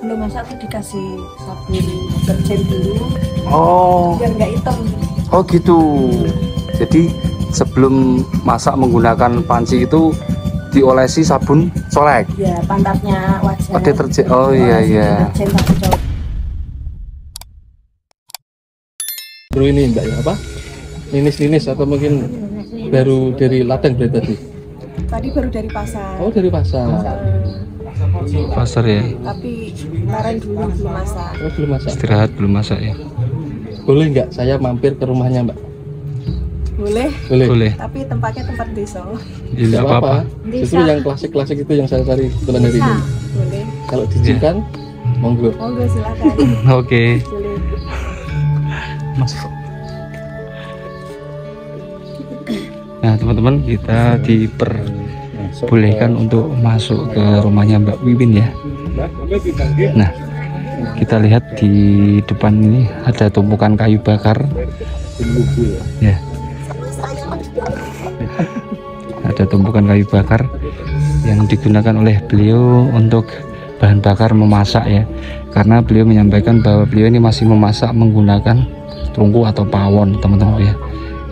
sebelum masak tuh dikasih sabun deterjen dulu. Oh. Biar nggak hitam. Oh gitu. Jadi sebelum masak menggunakan panci itu diolesi sabun colek. Ya, pantatnya wajah. Oh, deterjen. Oh iya iya. Deterjen pakai colek. Bro ini enggak ya apa? Linis-linis atau mungkin baru dari ladang berarti tadi? Tadi baru dari pasar. Oh dari pasar. Pasar ya. Tapi kemarin dulu belum masak. Oh belum masak. Istirahat belum masak ya. Boleh nggak saya mampir ke rumahnya Mbak? Boleh. Boleh. Tapi tempatnya tempat desa. Ya, enggak apa-apa. Justru yang klasik-klasik itu yang saya cari bulan hari ini. Boleh. Kalau diizinkan, monggo. Monggo silakan. Oke. Boleh. Masuk. Nah teman-teman, kita diperbolehkan untuk masuk ke rumahnya Mbak Wiwin ya. Nah kita lihat di depan ini ada tumpukan kayu bakar ya. Ada tumpukan kayu bakar yang digunakan oleh beliau untuk bahan bakar memasak ya, karena beliau menyampaikan bahwa beliau ini masih memasak menggunakan tungku atau pawon teman-teman ya,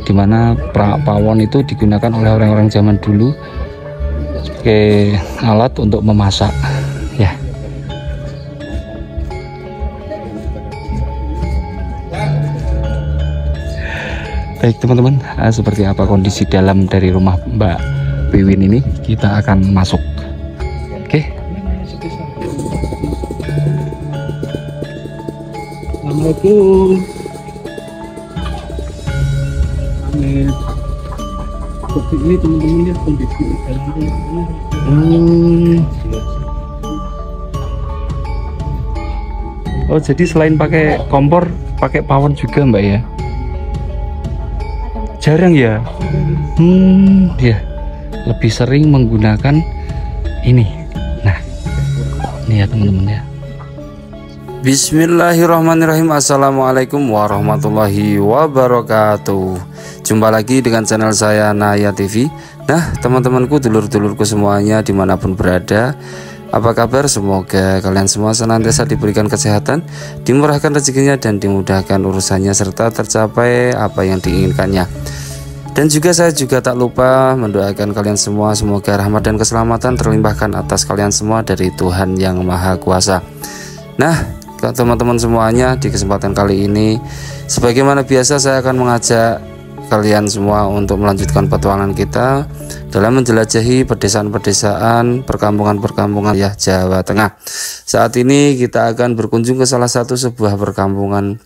dimana pawon itu digunakan oleh orang-orang zaman dulu sebagai alat untuk memasak ya. Baik teman-teman, seperti apa kondisi dalam dari rumah Mbak Wiwin ini, kita akan masuk. Oke. Assalamualaikum. Amin. Seperti ini teman-teman ya kondisi dalamnya. Oh jadi selain pakai kompor, pakai pawon juga Mbak ya? Jarang ya? Ya lebih sering menggunakan ini. Nah ini ya teman-teman ya. Bismillahirrahmanirrahim. Assalamualaikum warahmatullahi wabarakatuh. Jumpa lagi dengan channel saya Naya TV. Nah teman-temanku, dulur-dulurku semuanya dimanapun berada, apa kabar? Semoga kalian semua senantiasa diberikan kesehatan, dimurahkan rezekinya, dan dimudahkan urusannya, serta tercapai apa yang diinginkannya. Dan juga saya juga tak lupa mendoakan kalian semua, semoga rahmat dan keselamatan terlimpahkan atas kalian semua dari Tuhan Yang Maha Kuasa. Nah teman-teman semuanya, di kesempatan kali ini sebagaimana biasa saya akan mengajak kalian semua untuk melanjutkan petualangan kita dalam menjelajahi pedesaan-pedesaan, perkampungan-perkampungan ya Jawa Tengah. Saat ini kita akan berkunjung ke salah satu sebuah perkampungan,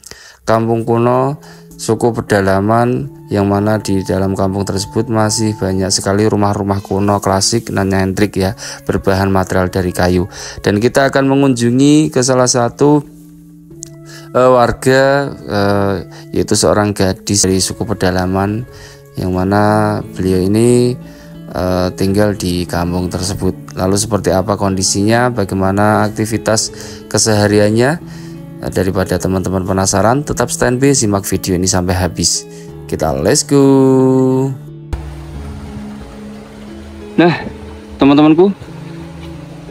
kampung kuno suku pedalaman, yang mana di dalam kampung tersebut masih banyak sekali rumah-rumah kuno klasik dan nyentrik ya, berbahan material dari kayu. Dan kita akan mengunjungi ke salah satu warga, yaitu seorang gadis dari suku pedalaman, yang mana beliau ini tinggal di kampung tersebut. Lalu seperti apa kondisinya, bagaimana aktivitas kesehariannya? Daripada teman-teman penasaran, tetap standby, simak video ini sampai habis. Kita let's go. Nah teman-temanku,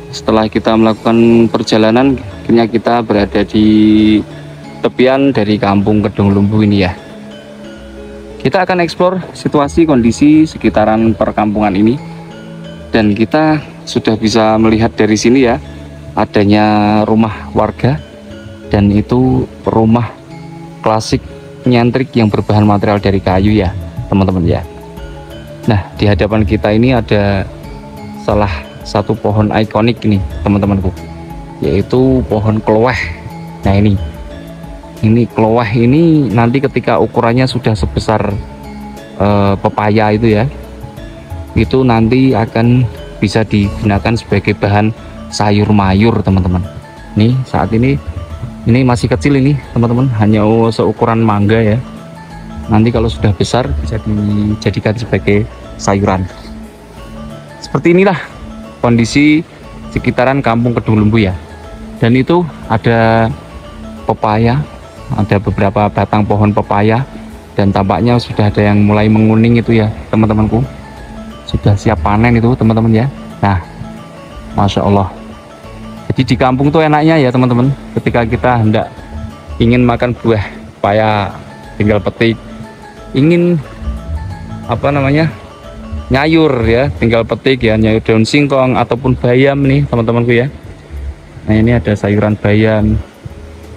setelah kita melakukan perjalanan, akhirnya kita berada di tepian dari kampung Kedung Lumbu ini ya. Kita akan eksplor situasi kondisi sekitaran perkampungan ini, dan kita sudah bisa melihat dari sini ya, adanya rumah warga, dan itu rumah klasik nyentrik yang berbahan material dari kayu ya teman-teman ya. Nah di hadapan kita ini ada salah satu pohon ikonik ini teman-temanku, yaitu pohon keloweh. Nah ini keloweh ini nanti ketika ukurannya sudah sebesar pepaya itu ya, itu nanti akan bisa digunakan sebagai bahan sayur mayur teman-teman. Nih saat ini masih kecil ini teman-teman, hanya seukuran mangga ya. Nanti kalau sudah besar bisa dijadikan sebagai sayuran. Seperti inilah kondisi sekitaran kampung Kedung Lumbu ya. Dan itu ada pepaya, ada beberapa batang pohon pepaya, dan tampaknya sudah ada yang mulai menguning itu ya teman-temanku. Sudah siap panen itu teman-teman ya. Nah Masya Allah, Jadi di kampung tuh enaknya ya teman-teman, ketika kita hendak ingin makan buah paya tinggal petik, ingin apa namanya nyayur ya tinggal petik ya, nyayur daun singkong ataupun bayam nih teman-temanku ya. Nah ini ada sayuran bayam,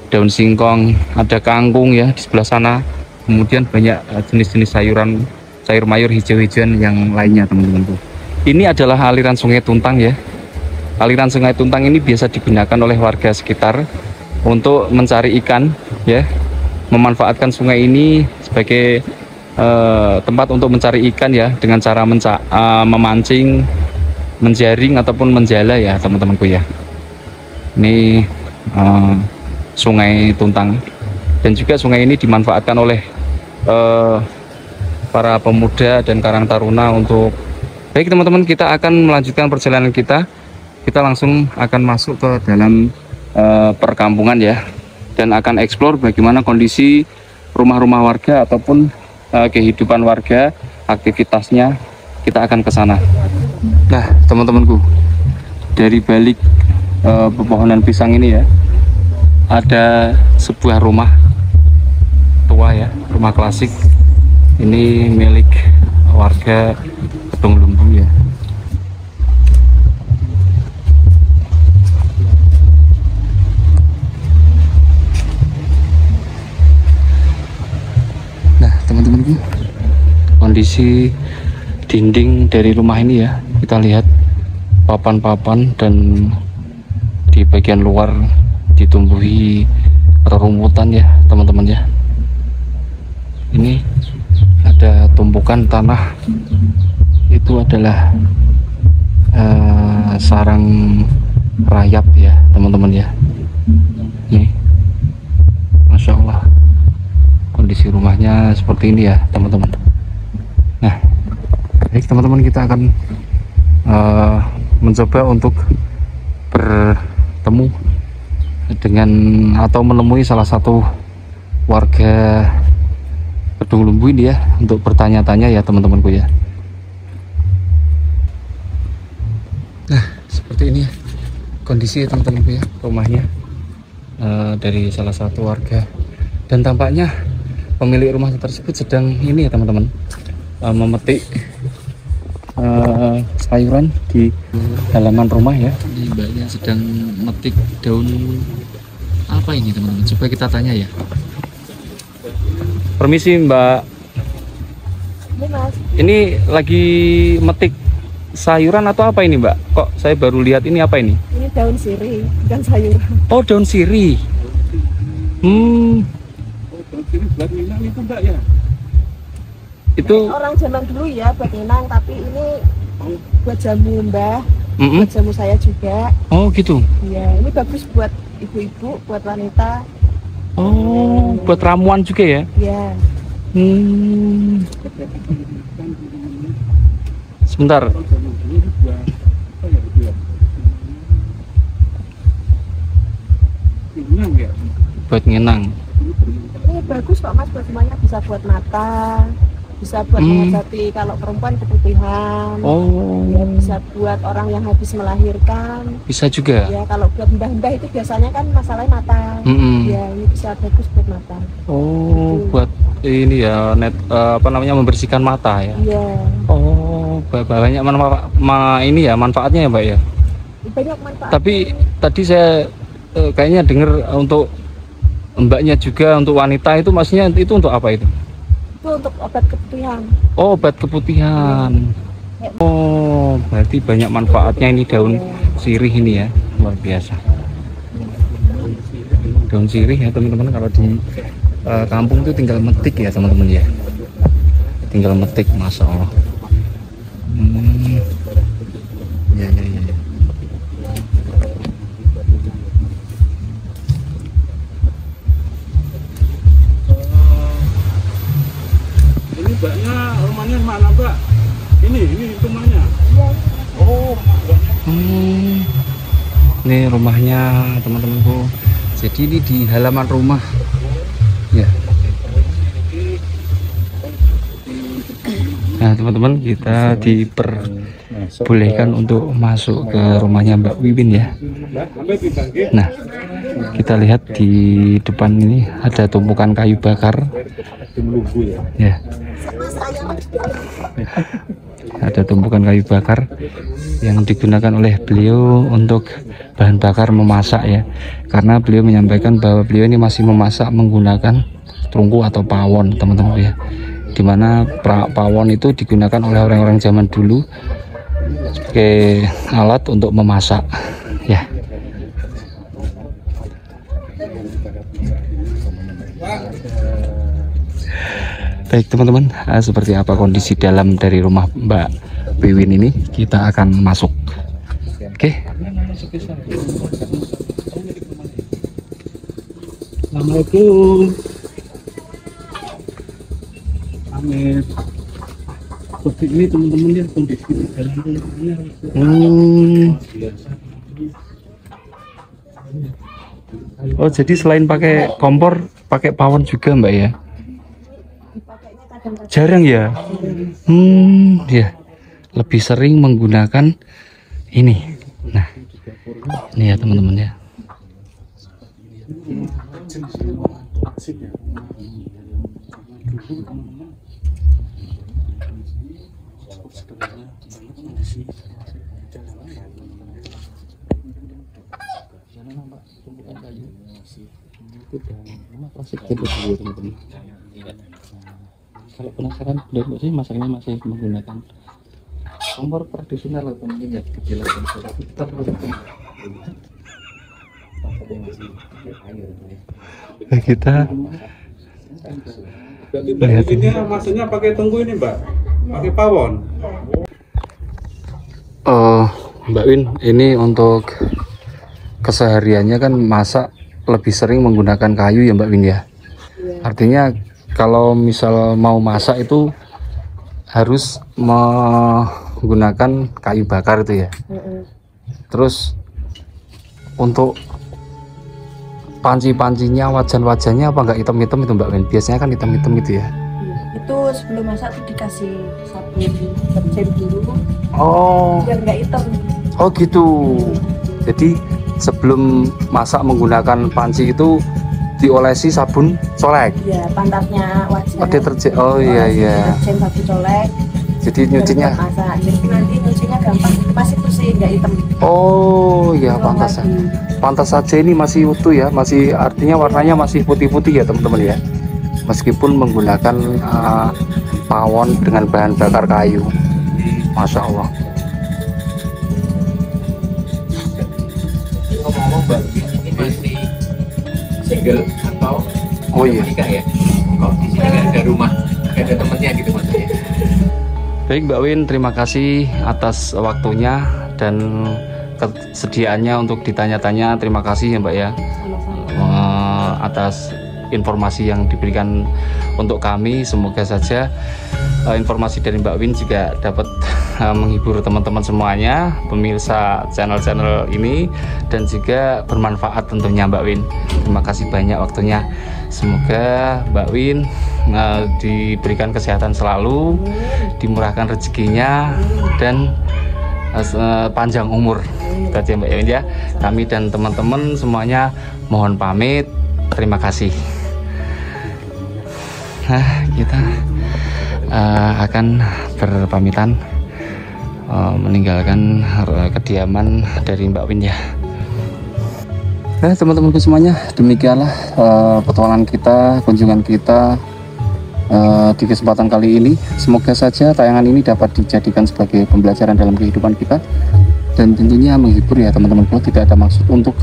daun singkong, ada kangkung ya di sebelah sana, kemudian banyak jenis-jenis sayuran, sayur mayur hijau-hijauan yang lainnya teman-temanku. Ini adalah aliran Sungai Tuntang ya. Aliran Sungai Tuntang ini biasa digunakan oleh warga sekitar untuk mencari ikan ya, memanfaatkan sungai ini sebagai tempat untuk mencari ikan ya, dengan cara memancing, menjaring ataupun menjala ya teman-temanku ya. Ini Sungai Tuntang, dan juga sungai ini dimanfaatkan oleh para pemuda dan karang taruna untuk baik teman-teman. Kita akan melanjutkan perjalanan kita. Kita langsung akan masuk ke dalam perkampungan ya, dan akan eksplor bagaimana kondisi rumah-rumah warga ataupun kehidupan warga, aktivitasnya. Kita akan ke sana. Nah teman-temanku, dari balik pepohonan pisang ini ya, ada sebuah rumah tua ya, rumah klasik. Ini milik warga Kedung Lumbu ya. Teman-temanku, kondisi dinding dari rumah ini ya, kita lihat papan-papan dan di bagian luar ditumbuhi rerumputan ya teman-teman ya. Ini ada tumpukan tanah, itu adalah sarang rayap ya teman-teman ya. Nih, Masya Allah, kondisi rumahnya seperti ini ya teman-teman. Nah baik teman-teman, kita akan mencoba untuk bertemu dengan atau menemui salah satu warga Kedung Lumbu ini ya, untuk bertanya-tanya ya teman-temanku ya. Nah seperti ini ya kondisi teman-temanku ya, rumahnya dari salah satu warga, dan tampaknya pemilik rumah tersebut sedang ini ya teman-teman, memetik sayuran di halaman rumah ya. Ini mbaknya sedang metik daun apa ini teman-teman, coba kita tanya ya. Permisi Mbak, Ini Mas, ini lagi metik sayuran atau apa ini Mbak? Kok saya baru lihat ini, apa ini? ini daun sirih, bukan sayuran. Oh daun sirih. Itu Orang zaman dulu ya buat ngenang, tapi ini buat jamu Mbah, buat jamu saya juga. oh gitu. Iya, ini bagus buat ibu-ibu, buat wanita. Oh buat ramuan juga ya. Iya. Sebentar. Buat ngenang. Ini bagus kok Mas, buat semuanya, bisa buat mata, bisa buat mengobati kalau perempuan keputihan. Oh. Ya, bisa buat orang yang habis melahirkan. Bisa juga. Ya, kalau buat mbah-mbah itu biasanya kan masalahnya mata. Ya, ini bisa bagus buat mata. Oh, Gitu. buat ini ya, apa namanya, membersihkan mata ya. Iya. Oh, banyak ini ya manfaatnya ya, Mbak ya. Banyak manfaat. Tapi tadi saya kayaknya dengar untuk mbaknya juga untuk wanita itu, maksudnya itu untuk apa itu? Itu untuk obat keputihan. Oh, obat keputihan. Oh, berarti banyak manfaatnya ini daun sirih ini ya, luar biasa. Daun sirih ya teman-teman, kalau di kampung itu tinggal metik ya teman-teman ya, tinggal metik, Masya Allah. Ya. Ini mbaknya rumahnya mana Mbak? Ini rumahnya. Oh, Ini rumahnya teman-temanku. Jadi ini di halaman rumah ya. Nah teman-teman, kita diperbolehkan untuk masuk ke rumahnya Mbak Wiwin ya. Nah, kita lihat di depan ini ada tumpukan kayu bakar. Ya. Ada tumpukan kayu bakar yang digunakan oleh beliau untuk bahan bakar memasak ya. Karena beliau menyampaikan bahwa beliau ini masih memasak menggunakan trungku atau pawon, teman-teman ya. Dimana pawon itu digunakan oleh orang-orang zaman dulu sebagai alat untuk memasak ya. Baik teman-teman, seperti apa kondisi dalam dari rumah Mbak Wiwin ini, kita akan masuk. Oke. Assalamualaikum. Amin. Seperti ini teman-teman ya kondisi dalam rumahnya. Oh, jadi selain pakai kompor, pakai pawon juga Mbak ya? Jarang ya? Ya. Lebih sering menggunakan ini. Nah, ini ya teman-teman ya. Kalau penasaran dan sih masaknya masih menggunakan kompor tradisional atau mungkin ya kejelasan kita lihat ini masaknya pakai tunggu ini Mbak, pakai pawon. Mbak Win, ini untuk kesehariannya kan masak lebih sering menggunakan kayu ya Mbak Win ya. Artinya kalau misal mau masak itu harus menggunakan kayu bakar itu ya. Terus untuk panci-pancinya, wajan-wajannya apa enggak hitam-hitam itu Mbak Win? Biasanya kan hitam-hitam gitu ya. Itu sebelum masak tuh dikasih sabun berjam dulu. Oh. Biar nggak hitam. Oh gitu. Jadi sebelum masak menggunakan panci itu diolesi sabun colek. Ya, pantatnya wajan. Deterjen. Oh iya iya. Deterjen sabun colek. Jadi nyucinya. Masak. Jadi nanti nyucinya gampang. Pas itu sih nggak hitam. Oh ya, pantas. Pantas saja ini masih utuh ya, masih artinya warnanya masih putih-putih ya teman-teman ya. Meskipun menggunakan pawon dengan bahan bakar kayu. Masya Allah. Ngomong-ngomong Mbak, ini masih single atau Oh iya. menikah ya? Kok di sini nggak ada rumah, nggak ada temennya gitu maksudnya? Baik Mbak Win, terima kasih atas waktunya dan kesediaannya untuk ditanya-tanya. Terima kasih ya Mbak ya, atas informasi yang diberikan untuk kami. Semoga saja informasi dari Mbak Win juga dapat menghibur teman-teman semuanya, pemirsa channel-channel ini, dan juga bermanfaat tentunya Mbak Win. Terima kasih banyak waktunya. Semoga Mbak Win diberikan kesehatan selalu, dimurahkan rezekinya, dan panjang umur. Itu aja Mbak Win ya. Kami dan teman-teman semuanya mohon pamit. Terima kasih. Nah, kita akan berpamitan meninggalkan kediaman dari Mbak Win ya. Nah teman-temanku semuanya, demikianlah petualangan kita, kunjungan kita di kesempatan kali ini. Semoga saja tayangan ini dapat dijadikan sebagai pembelajaran dalam kehidupan kita, dan tentunya menghibur ya teman-temanku. Tidak ada maksud untuk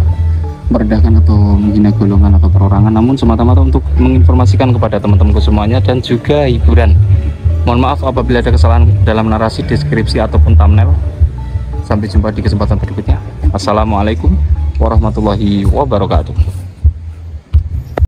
merendahkan atau menghina golongan atau perorangan, namun semata-mata untuk menginformasikan kepada teman-temanku semuanya dan juga hiburan. Mohon maaf apabila ada kesalahan dalam narasi, deskripsi ataupun thumbnail. Sampai jumpa di kesempatan berikutnya. Assalamualaikum warahmatullahi wabarakatuh.